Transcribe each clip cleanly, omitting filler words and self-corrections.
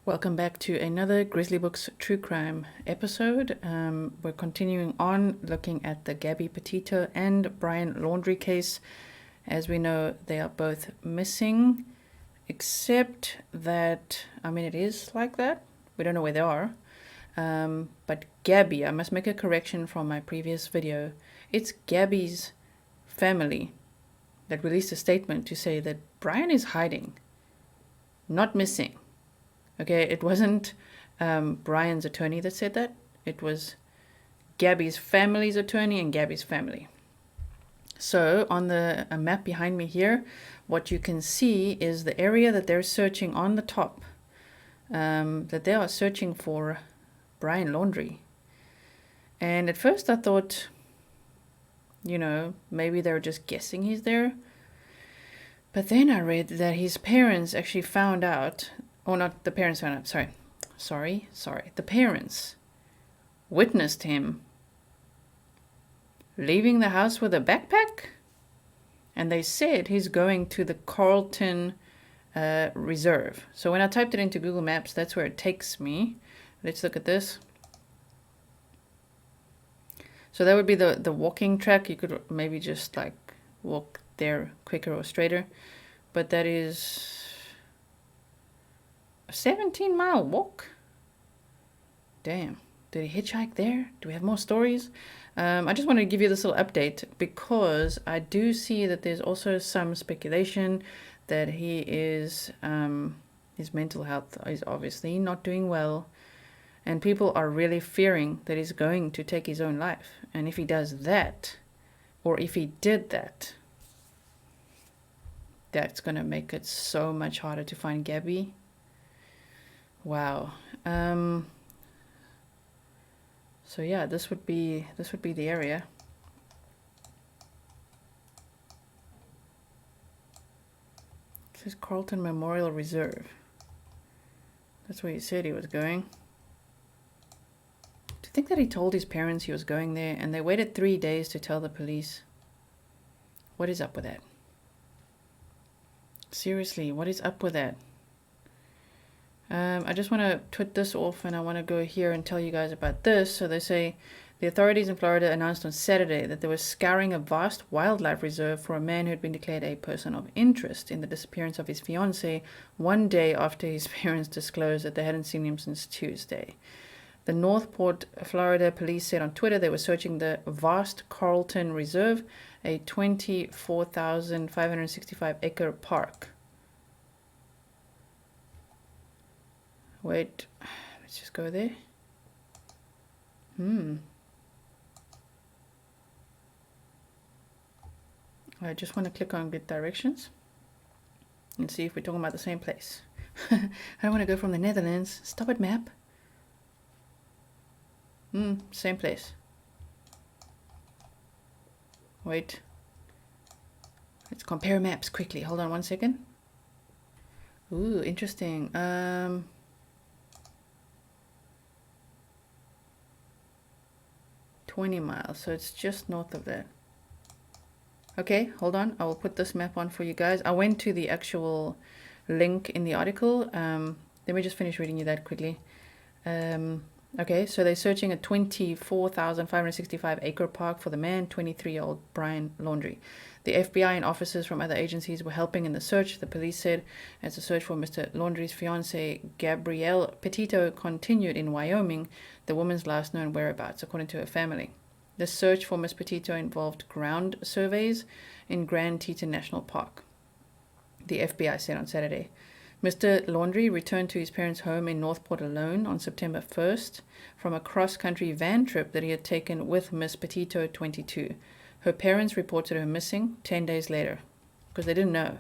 Welcome back to another Grizzly Books True Crime episode. We're continuing on looking at the Gabby Petito and Brian Laundrie case. As we know, they are both missing, except that, it is like that. We don't know where they are. But Gabby, I must make a correction from my previous video. It's Gabby's family that released a statement to say that Brian is hiding, not missing. Okay, it wasn't Brian's attorney that said that. It was Gabby's family's attorney and Gabby's family. So on the map behind me here, what you can see is the area that they're searching on the top, that they are searching for Brian Laundrie. And at first I thought, maybe they're just guessing he's there. But then I read that his parents actually found out. Oh, not the parents found out. Sorry. The parents witnessed him leaving the house with a backpack. And they said he's going to the Carlton Reserve. So when I typed it into Google Maps, that's where it takes me. Let's look at this. So that would be the walking track. You could maybe just walk there quicker or straighter. But that is a 17-mile walk. Damn. Did he hitchhike there? Do we have more stories? I just wanted to give you this little update because I do see that there's also some speculation that he is, his mental health is obviously not doing well. And people are really fearing that he's going to take his own life. And if he does that, or if he did that, that's going to make it so much harder to find Gabby. Wow. So yeah, this would be the area. It says Carlton Memorial Reserve. That's where he said he was going. Do you think that he told his parents he was going there and they waited 3 days to tell the police? What is up with that? Seriously, what is up with that? I just want to put this off and I want to go here and tell you guys about this. So they say the authorities in Florida announced on Saturday that they were scouring a vast wildlife reserve for a man who had been declared a person of interest in the disappearance of his fiancée 1 day after his parents disclosed that they hadn't seen him since Tuesday. The Northport, Florida police said on Twitter they were searching the vast Carlton Reserve, a 24,565 acre park. Wait, let's just go there. I just want to click on Get Directions and see if we're talking about the same place. I don't want to go from the Netherlands. Stop it, map. Same place. Wait. Let's compare maps quickly. Hold on 1 second. Ooh, interesting. 20 miles, so it's just north of that. Okay, hold on. I will put this map on for you guys. I went to the actual link in the article. Let me just finish reading you that quickly. Okay, so they're searching a 24,565 acre park for the man, 23-year-old Brian Laundrie. The FBI and officers from other agencies were helping in the search, the police said, as the search for Mr. Laundrie's fiancée, Gabby Petito, continued in Wyoming, the woman's last known whereabouts, according to her family. The search for Ms. Petito involved ground surveys in Grand Teton National Park, the FBI said on Saturday. Mr. Laundrie returned to his parents' home in Northport alone on September 1st from a cross-country van trip that he had taken with Ms. Petito, 22. Her parents reported her missing 10 days later because they didn't know,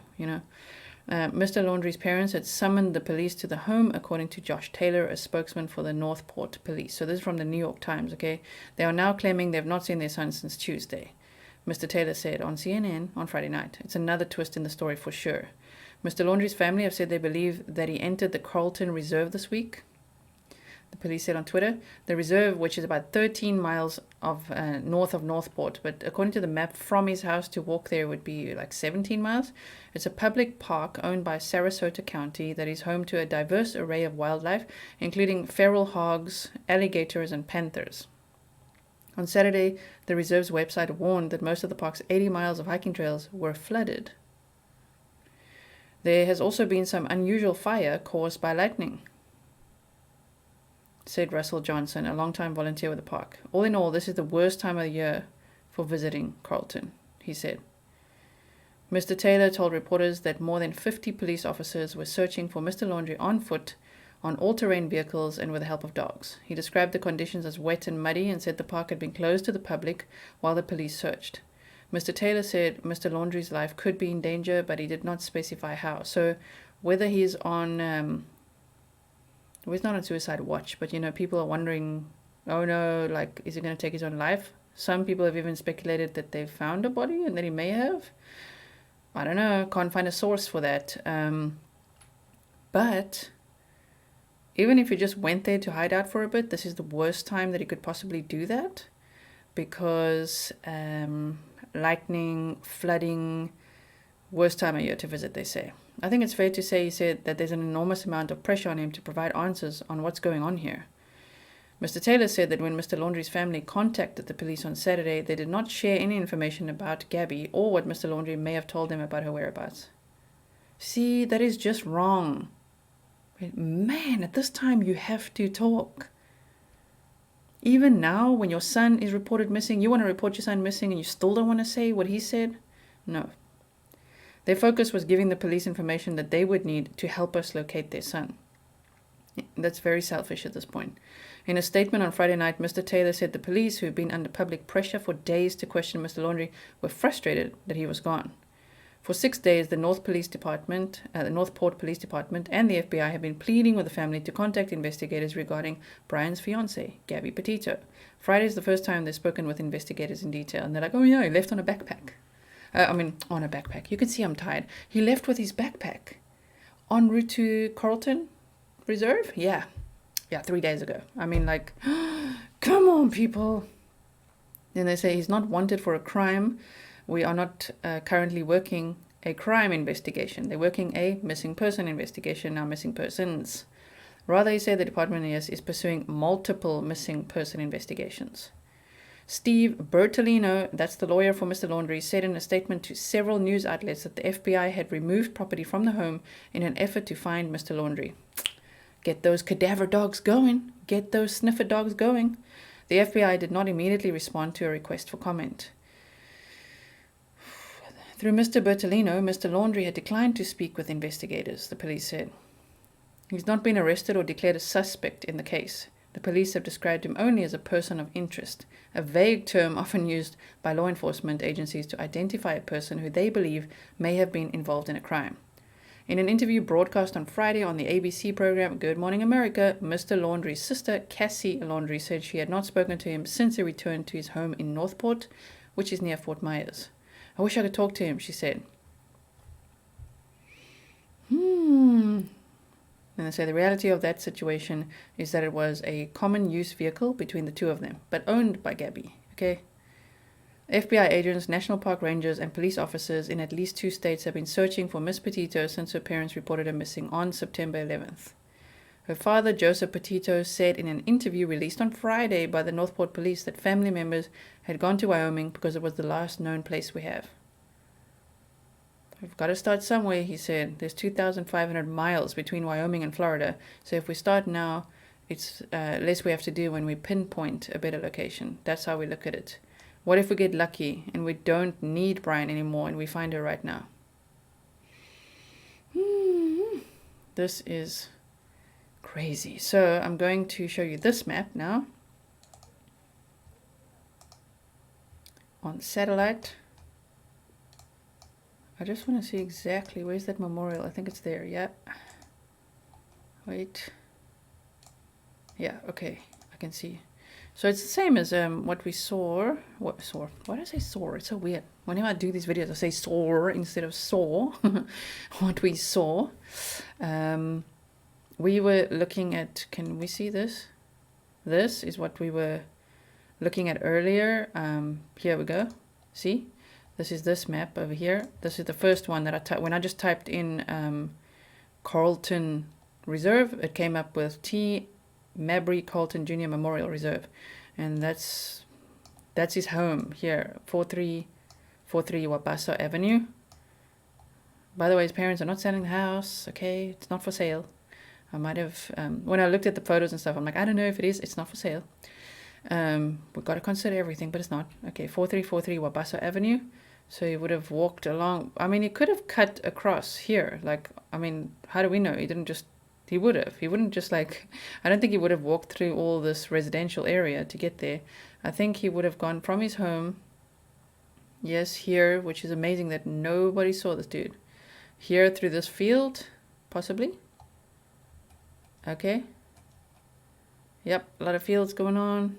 Mr. Laundrie's parents had summoned the police to the home, according to Josh Taylor, a spokesman for the Northport police. So this is from the New York Times, okay? They are now claiming they've not seen their son since Tuesday, Mr. Taylor said on CNN on Friday night. It's another twist in the story for sure. Mr. Laundrie's family have said they believe that he entered the Carlton Reserve this week. The police said on Twitter, the reserve, which is about 13 miles north of Northport, but according to the map, from his house to walk there would be like 17 miles. It's a public park owned by Sarasota County that is home to a diverse array of wildlife, including feral hogs, alligators, and panthers. On Saturday, the reserve's website warned that most of the park's 80 miles of hiking trails were flooded. There has also been some unusual fire caused by lightning, said Russell Johnson, a longtime volunteer with the park. All in all, this is the worst time of the year for visiting Carlton, he said. Mr. Taylor told reporters that more than 50 police officers were searching for Mr. Laundrie on foot, on all-terrain vehicles, and with the help of dogs. He described the conditions as wet and muddy and said the park had been closed to the public while the police searched. Mr. Taylor said Mr. Laundrie's life could be in danger, but he did not specify how. So whether he's on... well, he's not on suicide watch, but, people are wondering, oh no, like, is he going to take his own life? Some people have even speculated that they've found a body and that he may have. I don't know, can't find a source for that. But even if he just went there to hide out for a bit, this is the worst time that he could possibly do that, because lightning, flooding, worst time of year to visit, they say. I think it's fair to say, he said, that there's an enormous amount of pressure on him to provide answers on what's going on here. Mr. Taylor said that when Mr. Laundrie's family contacted the police on Saturday, they did not share any information about Gabby or what Mr. Laundrie may have told them about her whereabouts. See, that is just wrong. Man, at this time you have to talk. Even now, when your son is reported missing, you want to report your son missing and you still don't want to say what he said? No. Their focus was giving the police information that they would need to help us locate their son. That's very selfish at this point. In a statement on Friday night, Mr. Taylor said the police, who had been under public pressure for days to question Mr. Laundrie, were frustrated that he was gone. For 6 days, the Northport Police Department and the FBI have been pleading with the family to contact investigators regarding Brian's fiancée, Gabby Petito. Friday is the first time they've spoken with investigators in detail, and they're like, oh yeah, he left on a backpack. On a backpack. You can see I'm tired. He left with his backpack en route to Carlton Reserve? Yeah, 3 days ago. Come on, people. Then they say he's not wanted for a crime. We are not currently working a crime investigation. They're working a missing person investigation, now missing persons. Rather, he said the department is pursuing multiple missing person investigations. Steve Bertolino, that's the lawyer for Mr. Laundrie, said in a statement to several news outlets that the FBI had removed property from the home in an effort to find Mr. Laundrie. Get those cadaver dogs going. Get those sniffer dogs going. The FBI did not immediately respond to a request for comment. Through Mr. Bertolino, Mr. Laundrie had declined to speak with investigators, the police said. He's not been arrested or declared a suspect in the case. The police have described him only as a person of interest, a vague term often used by law enforcement agencies to identify a person who they believe may have been involved in a crime. In an interview broadcast on Friday on the ABC program Good Morning America, Mr. Laundrie's sister, Cassie Laundrie, said she had not spoken to him since he returned to his home in Northport, which is near Fort Myers. I wish I could talk to him, she said. And they say the reality of that situation is that it was a common use vehicle between the two of them, but owned by Gabby, okay? FBI agents, national park rangers, and police officers in at least 2 states have been searching for Miss Petito since her parents reported her missing on September 11th. Her father, Joseph Petito, said in an interview released on Friday by the Northport police that family members had gone to Wyoming because it was the last known place we have. We've got to start somewhere, he said. There's 2,500 miles between Wyoming and Florida, so if we start now, it's less we have to do when we pinpoint a better location. That's how we look at it. What if we get lucky and we don't need Brian anymore and we find her right now? This is crazy. So I'm going to show you this map now on satellite. I just want to see exactly, where's that memorial? I think it's there, yeah. Wait. Yeah, okay, I can see. So it's the same as what we saw. Why did I say saw? It's so weird. Whenever I do these videos, I say saw instead of saw. What we saw. We were looking at, can we see this? This is what we were looking at earlier. Here we go. See, this is this map over here. This is the first one that I typed when I just typed in Carlton Reserve. It came up with T. Mabry Carlton Junior Memorial Reserve, and that's his home here, 4343 Wabasso Avenue. By the way, his parents are not selling the house. Okay, it's not for sale. I might have when I looked at the photos and stuff, I'm like, I don't know if it is. It's not for sale. We've got to consider everything, but it's not. Okay, 4343 Wabasso Avenue. So he would have walked along. I mean, he could have cut across here. Like, I mean, how do we know? He didn't just. He would have. He wouldn't just like. I don't think he would have walked through all this residential area to get there. I think he would have gone from his home. Yes, here, which is amazing that nobody saw this dude. Here through this field, possibly. Okay. Yep, a lot of fields going on.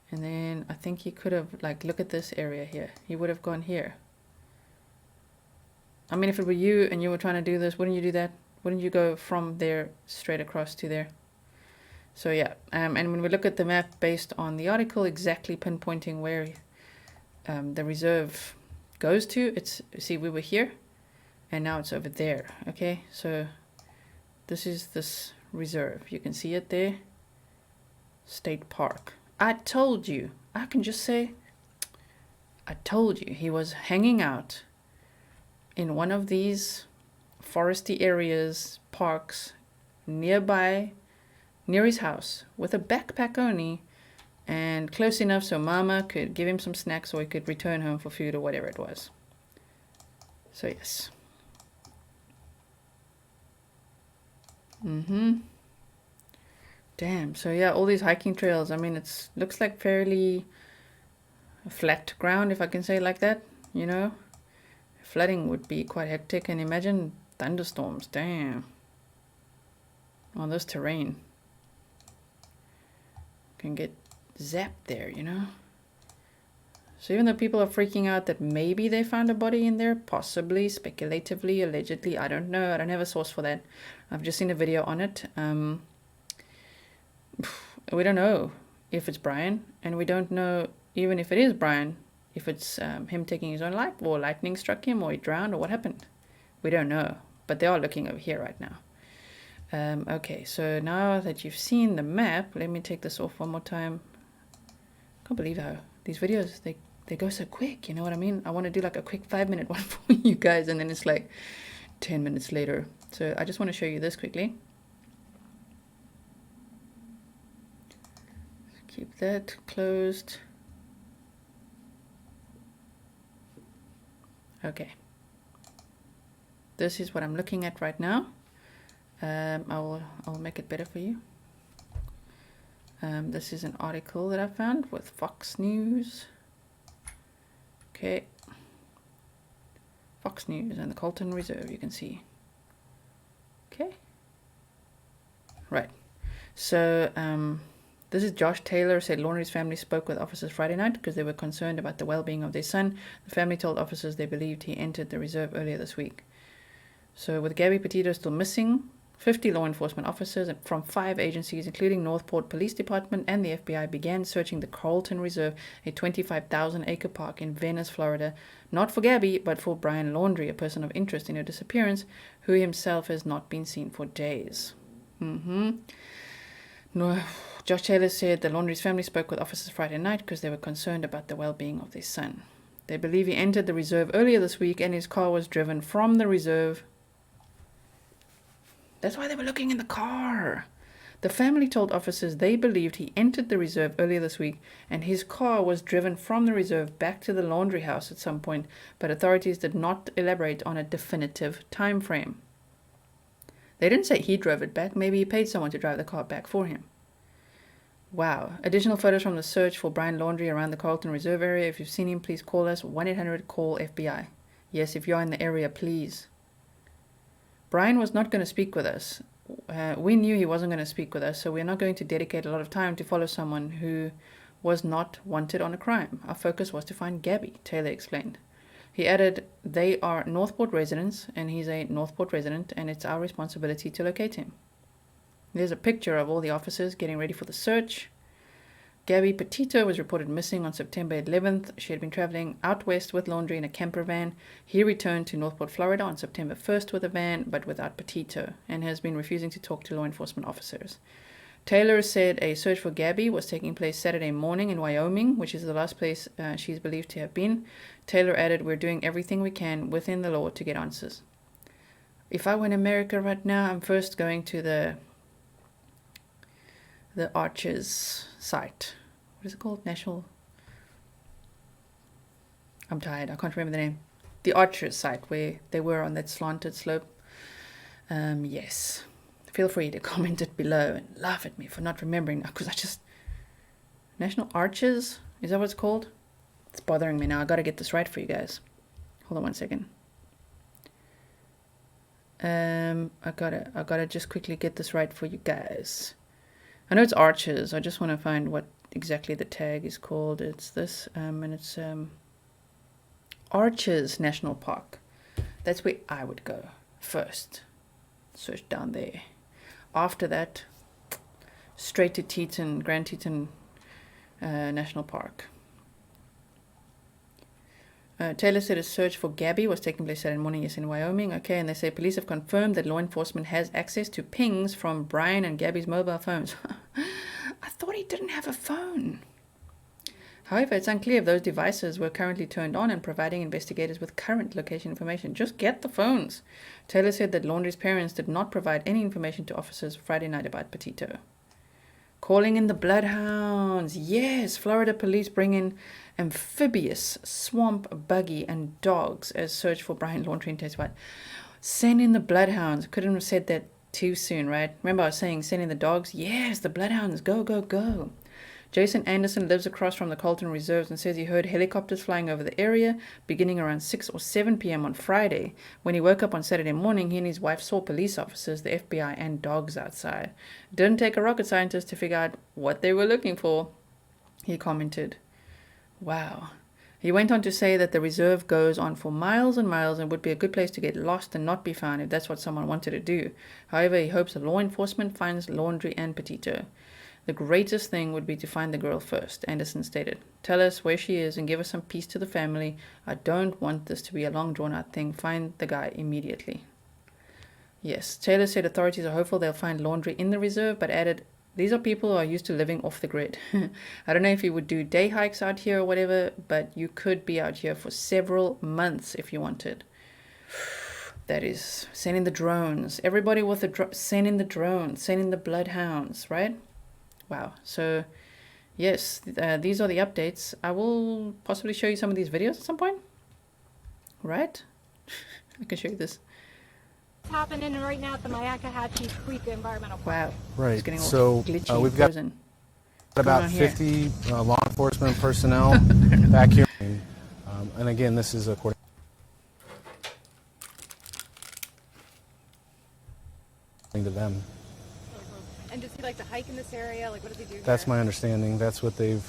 And then I think he could have, like, look at this area here. He would have gone here. I mean, if it were you and you were trying to do this, wouldn't you do that? Wouldn't you go from there straight across to there? So yeah, and when we look at the map based on the article, exactly pinpointing where the reserve goes to, it's, see, we were here and now it's over there. Okay, so this is this reserve. You can see it there. State Park. I told you. I can just say, I told you. He was hanging out in one of these foresty areas, parks, nearby, near his house, with a backpack only, and close enough so Mama could give him some snacks or he could return home for food or whatever it was. So yes. Damn. So yeah, all these hiking trails. I mean, it's looks like fairly flat ground, if I can say it like that. You know, flooding would be quite hectic, and imagine thunderstorms. Damn. On this terrain, can get zapped there. You know. So even though people are freaking out that maybe they found a body in there, possibly, speculatively, allegedly, I don't know. I don't have a source for that. I've just seen a video on it. We don't know if it's Brian, and we don't know even if it is Brian, if it's him taking his own life, or lightning struck him, or he drowned, or what happened. We don't know, but they are looking over here right now. Okay, so now that you've seen the map, let me take this off one more time. Can't believe how these videos, they go so quick, you know what I mean? I want to do like a quick 5-minute one for you guys, and then it's like 10 minutes later. So I just want to show you this quickly. Keep that closed. Okay. This is what I'm looking at right now. I'll make it better for you. This is an article that I found with Fox News. Okay. Fox News and the Carlton Reserve, you can see. Okay. Right. So, this is Josh Taylor, said Laundrie's family spoke with officers Friday night because they were concerned about the well-being of their son. The family told officers they believed he entered the reserve earlier this week. So with Gabby Petito still missing, 50 law enforcement officers from 5 agencies, including Northport Police Department and the FBI, began searching the Carlton Reserve, a 25,000-acre park in Venice, Florida, not for Gabby, but for Brian Laundrie, a person of interest in her disappearance, who himself has not been seen for days. No, Josh Taylor said the Laundrie's family spoke with officers Friday night because they were concerned about the well-being of their son. They believe he entered the reserve earlier this week and his car was driven from the reserve. That's why they were looking in the car. The family told officers they believed he entered the reserve earlier this week and his car was driven from the reserve back to the Laundrie house at some point, but authorities did not elaborate on a definitive time frame. They didn't say he drove it back. Maybe he paid someone to drive the car back for him. Wow. Additional photos from the search for Brian Laundrie around the Carlton Reserve area. If you've seen him, please call us. 1-800-CALL-FBI. Yes, if you're in the area, please. Brian was not going to speak with us. We knew he wasn't going to speak with us, so we're not going to dedicate a lot of time to follow someone who was not wanted on a crime. Our focus was to find Gabby, Taylor explained. He added, they are Northport residents, and he's a Northport resident, and it's our responsibility to locate him. There's a picture of all the officers getting ready for the search. Gabby Petito was reported missing on September 11th. She had been traveling out west with Laundrie in a camper van. He returned to Northport, Florida on September 1st with a van, but without Petito, and has been refusing to talk to law enforcement officers. Taylor said a search for Gabby was taking place Saturday morning in Wyoming, which is the last place she's believed to have been. Taylor added, "We're doing everything we can within the law to get answers." If I were in America right now, I'm first going to the Arches site. What is it called? I'm tired. I can't remember the name. The Arches site where they were on that slanted slope. Yes. Feel free to comment it below and laugh at me for not remembering, because National Arches? Is that what it's called? It's bothering me now. I gotta get this right for you guys. Hold on one second. I gotta just quickly get this right for you guys. I know it's Arches. I just want to find what exactly the tag is called. It's this, and it's Arches National Park. That's where I would go first. Search down there. After that, straight to Grand Teton National Park. Taylor said a search for Gabby was taking place Saturday morning, in Wyoming. Okay, and they say police have confirmed that law enforcement has access to pings from Brian and Gabby's mobile phones. I thought he didn't have a phone. However, it's unclear if those devices were currently turned on and providing investigators with current location information. Just get the phones. Taylor said that Laundrie's parents did not provide any information to officers Friday night about Petito. Calling in the bloodhounds. Yes, Florida police bring in amphibious swamp buggy and dogs as search for Brian Laundrie and testified. Send in the bloodhounds. Couldn't have said that too soon, right? Remember I was saying send in the dogs? Yes, the bloodhounds. Go, go, go. Jason Anderson lives across from the Carlton reserves and says he heard helicopters flying over the area beginning around 6 or 7 p.m. on Friday. When he woke up on Saturday morning, he and his wife saw police officers, the FBI, and dogs outside. Didn't take a rocket scientist to figure out what they were looking for, he commented. Wow. He went on to say that the reserve goes on for miles and miles and would be a good place to get lost and not be found if that's what someone wanted to do. However, he hopes that law enforcement finds Laundrie and Petito. The greatest thing would be to find the girl first, Anderson stated. Tell us where she is and give us some peace to the family. I don't want this to be a long drawn-out thing. Find the guy immediately. Yes, Taylor said authorities are hopeful they'll find Laundrie in the reserve, but added, these are people who are used to living off the grid. I don't know if you would do day hikes out here or whatever, but you could be out here for several months if you wanted. That is, send in the drones. Everybody with the send in the drones, send in the bloodhounds, right? Wow. So, yes, these are the updates. I will possibly show you some of these videos at some point. Right? I can show you this. What's happening right now at the Myakkahatchee Creek Environmental Park? Wow. Right. It's getting all So glitchy, we've got frozen. about 50 law enforcement personnel back here. And again, this is according to them. And does he like to hike in this area? Like, what does he do That's here? my understanding. That's what they've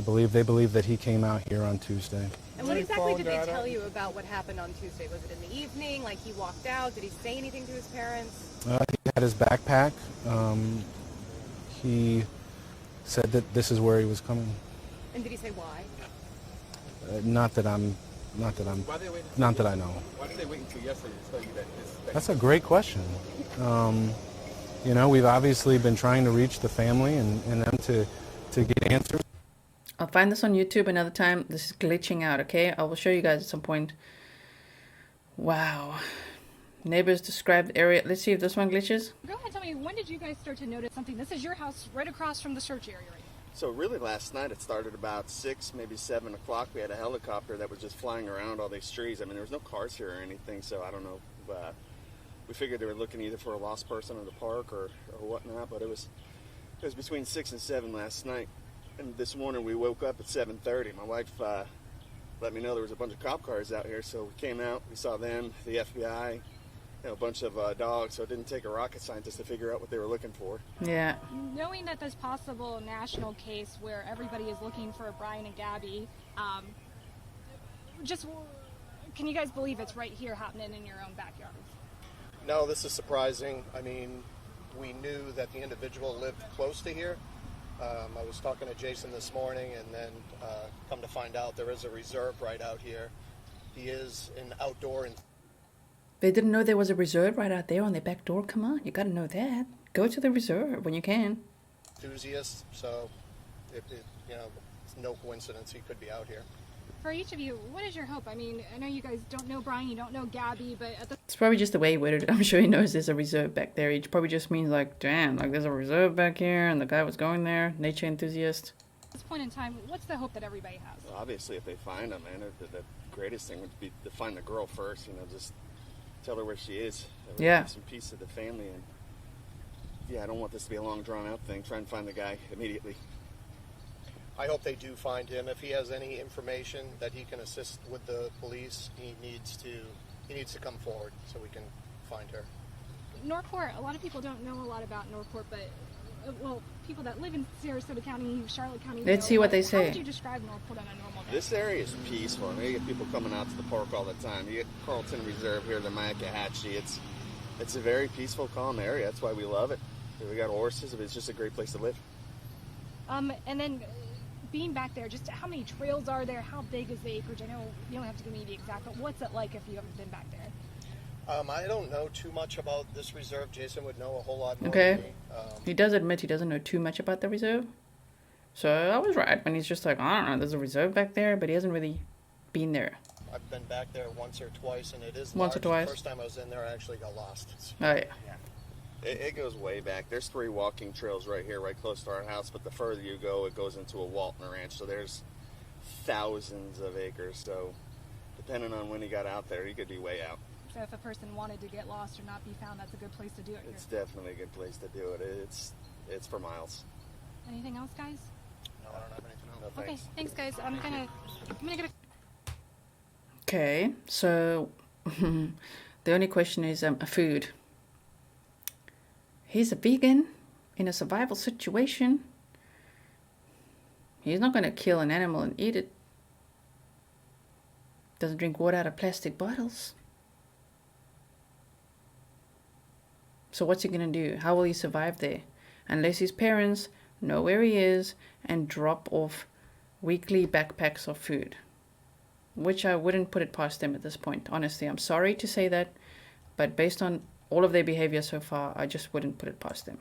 believed. They believe that he came out here on Tuesday. And what exactly did they tell you about what happened on Tuesday? Was it in the evening? Like, he walked out? Did he say anything to his parents? He had his backpack. He said that this is where he was coming. And did he say why? Not that I know. Why did they wait until yesterday to tell you that this? That's a great question. You know, we've obviously been trying to reach the family and them to get answers. I'll find this on YouTube another time. This is glitching out, okay? I will show you guys at some point. Wow. Neighbors describe the area. Let's see if this one glitches. Go ahead, tell me, when did you guys start to notice something? This is your house right across from the search area right now. So really last night it started about 6, maybe 7 o'clock. We had a helicopter that was just flying around all these trees. I mean, there was no cars here or anything, so I don't know. We figured they were looking either for a lost person in the park or whatnot, but it was between 6 and 7 last night. And this morning we woke up at 7:30. My wife let me know there was a bunch of cop cars out here, so we came out, we saw them, the FBI, a bunch of dogs, so it didn't take a rocket scientist to figure out what they were looking for. Yeah. Knowing that this possible national case where everybody is looking for Brian and Gabby, can you guys believe it's right here happening in your own backyard? No, this is surprising. I mean, we knew that the individual lived close to here, I was talking to Jason this morning, and then come to find out there is a reserve right out here. He is an outdoor. They didn't know there was a reserve right out there on their back door. Come on, you got to know that. Go to the reserve when you can. Enthusiast, so it's no coincidence he could be out here. For each of you, what is your hope? I mean, I know you guys don't know Brian, you don't know Gabby, but at It's probably just the way he worded it. I'm sure he knows there's a reserve back there. He probably just means like, damn, like there's a reserve back here and the guy was going there, nature enthusiast. this point in time, what's the hope that everybody has? Well, obviously, if they find him, man, the greatest thing would be to find the girl first. Just tell her where she is. Yeah. Give some peace to the family, and yeah, I don't want this to be a long, drawn-out thing. Try and find the guy immediately. I hope they do find him. If he has any information that he can assist with the police, he needs to come forward so we can find her. Northport, a lot of people don't know a lot about Northport, but well, people that live in Sarasota County, Charlotte County. Let's see what they How say. would you describe Northport on a normal day? This area is peaceful. I mean, you get people coming out to the park all the time. You get Carlton Reserve here, the myakkahatchee. It's a very peaceful, calm area. That's why we love it. We got horses. It's just a great place to live. And then being back there, just how many trails are there? How big is the acreage? I know you don't have to give me the exact, but what's it like if you haven't been back there? I don't know too much about this reserve. Jason would know a whole lot more Okay. than me. He does admit he doesn't know too much about the reserve. So I was right when he's just like, I don't know, there's a reserve back there, but he hasn't really been there. I've been back there once or twice, and it is Once or large. twice? The first time I was in there, I actually got lost. Oh, yeah. It goes way back. There's 3 walking trails right here, right close to our house. But the further you go, it goes into a Walton ranch. So there's thousands of acres. So depending on when he got out there, he could be way out. So if a person wanted to get lost or not be found, that's a good place to do it here. It's definitely a good place to do it. It's for miles. Anything else, guys? No, I don't have anything else. No, Okay, thanks, guys. I'm gonna get a Okay, so the only question is food. He's a vegan in a survival situation. He's not going to kill an animal and eat it. Doesn't drink water out of plastic bottles. So what's he going to do? How will he survive there? Unless his parents know where he is and drop off weekly backpacks of food. Which I wouldn't put it past them at this point. Honestly, I'm sorry to say that. But based on all of their behavior so far, I just wouldn't put it past them.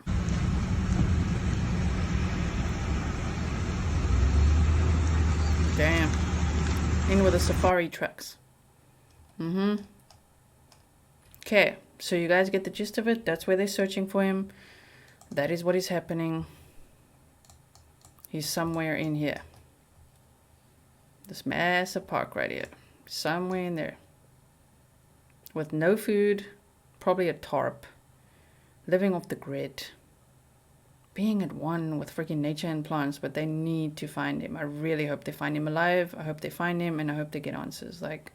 Damn. In with the safari trucks. Okay, so you guys get the gist of it. That's where they're searching for him. That is what is happening. He's somewhere in here. This massive park right here. Somewhere in there. With no food, probably a tarp. Living off the grid. Being at one with freaking nature and plants, but they need to find him. I really hope they find him alive. I hope they find him, and I hope they get answers. Like,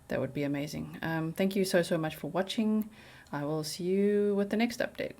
that would be amazing. Thank you so much for watching. I will see you with the next update.